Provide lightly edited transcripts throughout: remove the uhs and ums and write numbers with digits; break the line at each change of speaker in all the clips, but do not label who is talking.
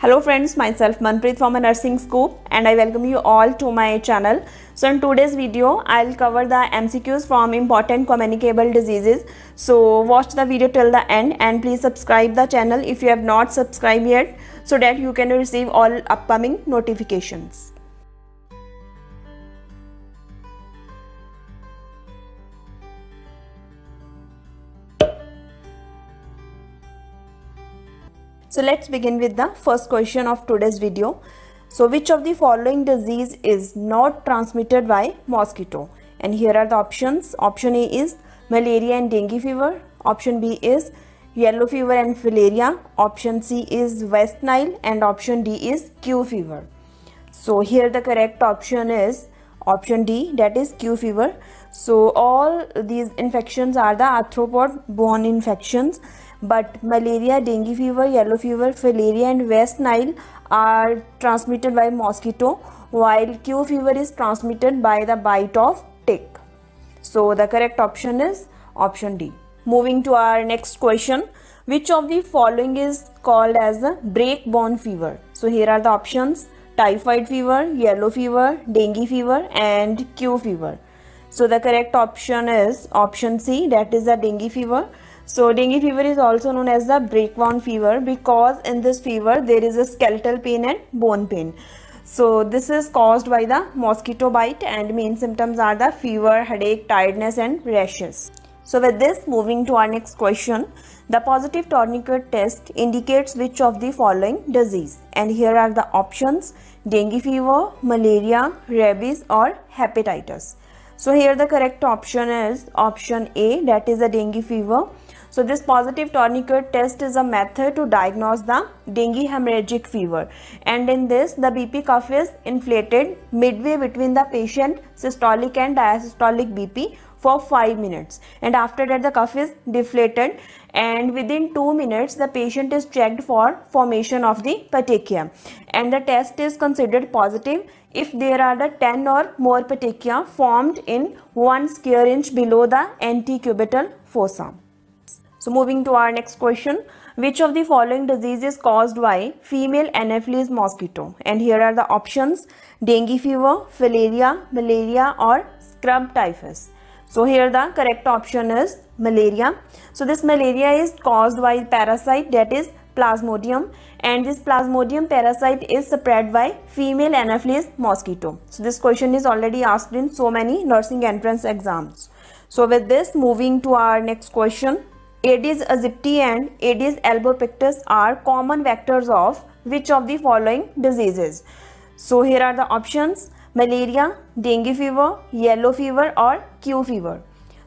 Hello friends, myself Manpreet from a Nursing Scoop and I welcome you all to my channel. So in today's video, I'll cover the MCQs from important communicable diseases. So watch the video till the end and please subscribe the channel if you have not subscribed yet so that you can receive all upcoming notifications. So let's begin with the first question of today's video. So which of the following disease is not transmitted by mosquito? And here are the options. Option A is malaria and dengue fever. Option B is yellow fever and filaria. Option C is West Nile and option D is Q fever. So here the correct option is option D, that is Q fever. So all these infections are the arthropod borne infections, but malaria, dengue fever, yellow fever, filaria and West Nile are transmitted by mosquito, while Q fever is transmitted by the bite of tick. So the correct option is option D. Moving to our next question. Which of the following is called as a break-born fever? So here are the options: typhoid fever, yellow fever, dengue fever and Q fever. So the correct option is option C, that is the dengue fever. So dengue fever is also known as the break-born fever because in this fever there is a skeletal pain and bone pain. So this is caused by the mosquito bite and main symptoms are the fever, headache, tiredness and rashes. So with this, moving to our next question. The positive tourniquet test indicates which of the following disease? And here are the options: dengue fever, malaria, rabies or hepatitis. So here the correct option is option A, that is a dengue fever. So this positive tourniquet test is a method to diagnose the dengue hemorrhagic fever, and in this the BP cuff is inflated midway between the patient systolic and diastolic BP for 5 minutes, and after that the cuff is deflated, and within 2 minutes the patient is checked for formation of the petechia, and the test is considered positive if there are the 10 or more petechia formed in 1 square inch below the antecubital fossa. So moving to our next question. Which of the following disease is caused by female Anopheles mosquito? And here are the options: dengue fever, filaria, malaria or scrub typhus. So here the correct option is malaria. So this malaria is caused by parasite, that is Plasmodium, and this Plasmodium parasite is spread by female Anopheles mosquito. So this question is already asked in so many nursing entrance exams. So with this, moving to our next question. Aedes aegypti and Aedes albopictus are common vectors of which of the following diseases? So here are the options: malaria, dengue fever, yellow fever or Q fever.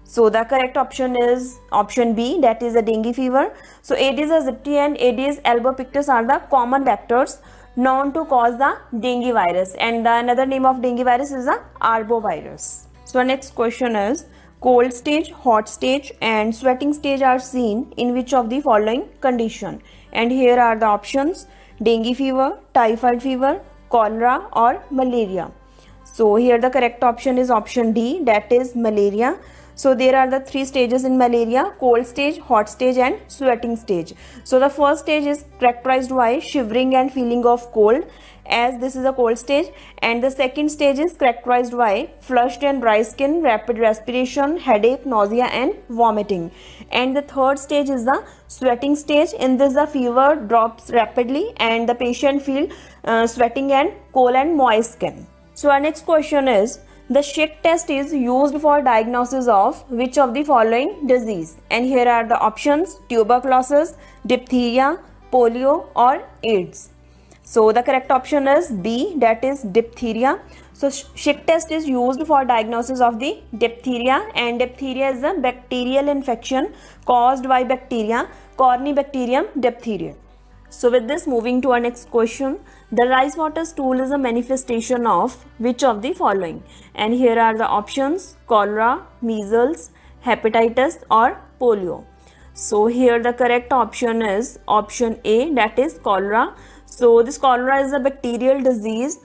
So the correct option is option B, that is a dengue fever. So Aedes aegypti and Aedes albopictus are the common vectors known to cause the dengue virus, and the another name of dengue virus is the arbovirus. So our next question is: cold stage, hot stage and sweating stage are seen in which of the following condition? And here are the options: dengue fever, typhoid fever, cholera or malaria. So here the correct option is option D, that is malaria. So there are the 3 stages in malaria: cold stage, hot stage and sweating stage. So the first stage is characterized by shivering and feeling of cold, as this is a cold stage, and the second stage is characterized by flushed and dry skin, rapid respiration, headache, nausea and vomiting, and the third stage is the sweating stage. In this the fever drops rapidly and the patient feel sweating and cold and moist skin. So our next question is: the Schick test is used for diagnosis of which of the following disease? And here are the options: tuberculosis, diphtheria, polio or AIDS. So the correct option is B, that is diphtheria. So Schick test is used for diagnosis of the diphtheria, and diphtheria is a bacterial infection caused by bacteria Corynebacterium diphtheria. So with this, moving to our next question. The rice water stool is a manifestation of which of the following? And here are the options: cholera, measles, hepatitis or polio. So here the correct option is option A, that is cholera. So this cholera is a bacterial disease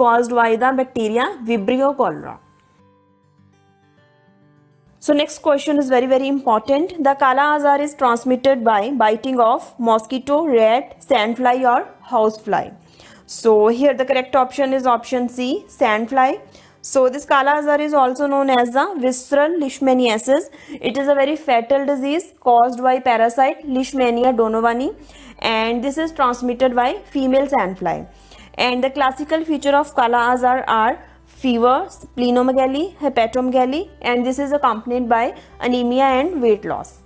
caused by the bacteria Vibrio cholera. So next question is very important. The Kala Azar is transmitted by biting of mosquito, rat, sandfly or housefly. So here the correct option is option C, sandfly. So this Kala Azar is also known as the visceral leishmaniasis. It is a very fatal disease caused by parasite Leishmania donovani, and this is transmitted by female sandfly. And the classical feature of Kala Azar are fever, splenomegaly, hepatomegaly, and this is accompanied by anemia and weight loss.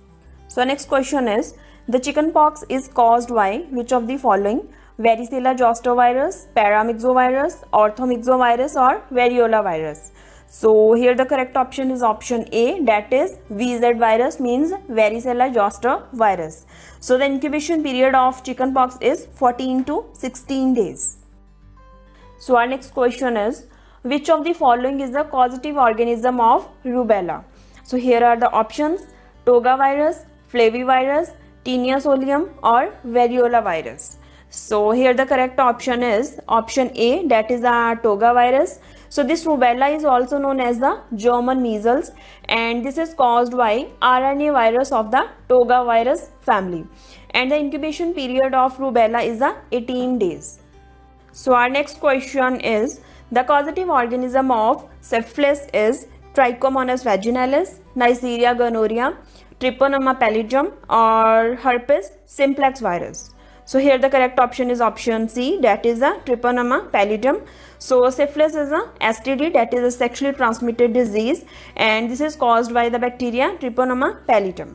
So next question is, the chickenpox is caused by which of the following? Varicella zoster virus, paramyxovirus, orthomyxovirus or variola virus. So here the correct option is option A, that is VZ virus, means varicella zoster virus. So the incubation period of chickenpox is 14 to 16 days. So our next question is, which of the following is the causative organism of rubella? So here are the options: toga virus, flavivirus, tinea solium or variola virus. So here the correct option is option A, that is a toga virus. So this rubella is also known as the German measles, and this is caused by RNA virus of the toga virus family, and the incubation period of rubella is 18 days. So our next question is, the causative organism of syphilis is Trichomonas vaginalis, Neisseria gonorrhea, Treponema pallidum or herpes simplex virus. So here the correct option is option C, that is a Treponema pallidum. So syphilis is a STD, that is a sexually transmitted disease, and this is caused by the bacteria Treponema pallidum.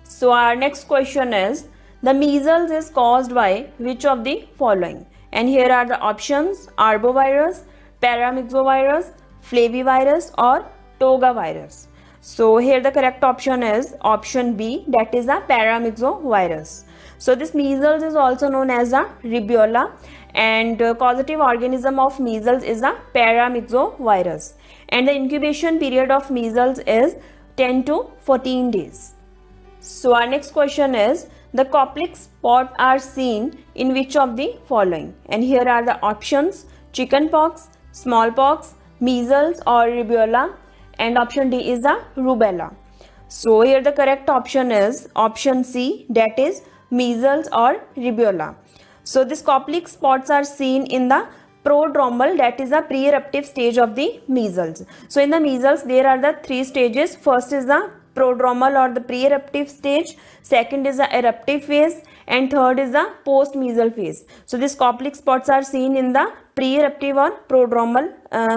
So our next question is, the measles is caused by which of the following? And here are the options: arbovirus, paramyxovirus, flavivirus or toga virus. So here the correct option is option B, that is a paramyxovirus. So this measles is also known as a rubella, and causative organism of measles is a paramyxovirus, and the incubation period of measles is 10 to 14 days. So our next question is, the Koplik spot are seen in which of the following? And here are the options: chickenpox, smallpox, measles or rubella, and option D is the rubella. So here the correct option is option C, that is measles or rubella. So this Koplik spots are seen in the prodromal, that is a pre-eruptive stage of the measles. So in the measles there are the three stages. First is the prodromal or the pre-eruptive stage, second is the eruptive phase, and third is the post-measal phase. So these Koplik spots are seen in the pre-eruptive or prodromal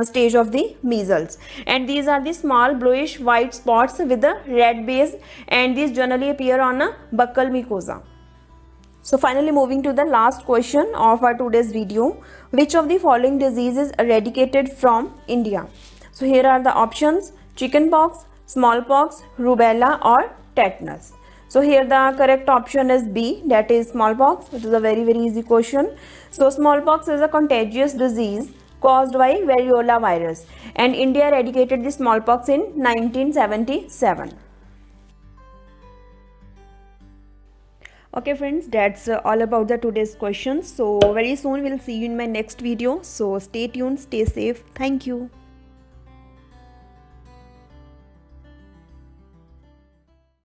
stage of the measles, and these are the small bluish white spots with the red base, and these generally appear on a buccal mucosa. So finally moving to the last question of our today's video, which of the following disease is eradicated from India? So here are the options: chickenpox, smallpox, rubella or tetanus. So here the correct option is B, that is smallpox. It is a very easy question. So smallpox is a contagious disease caused by variola virus, and India eradicated the smallpox in 1977. Okay friends, that's all about the today's questions. So very soon we'll see you in my next video. So stay tuned, stay safe. Thank you.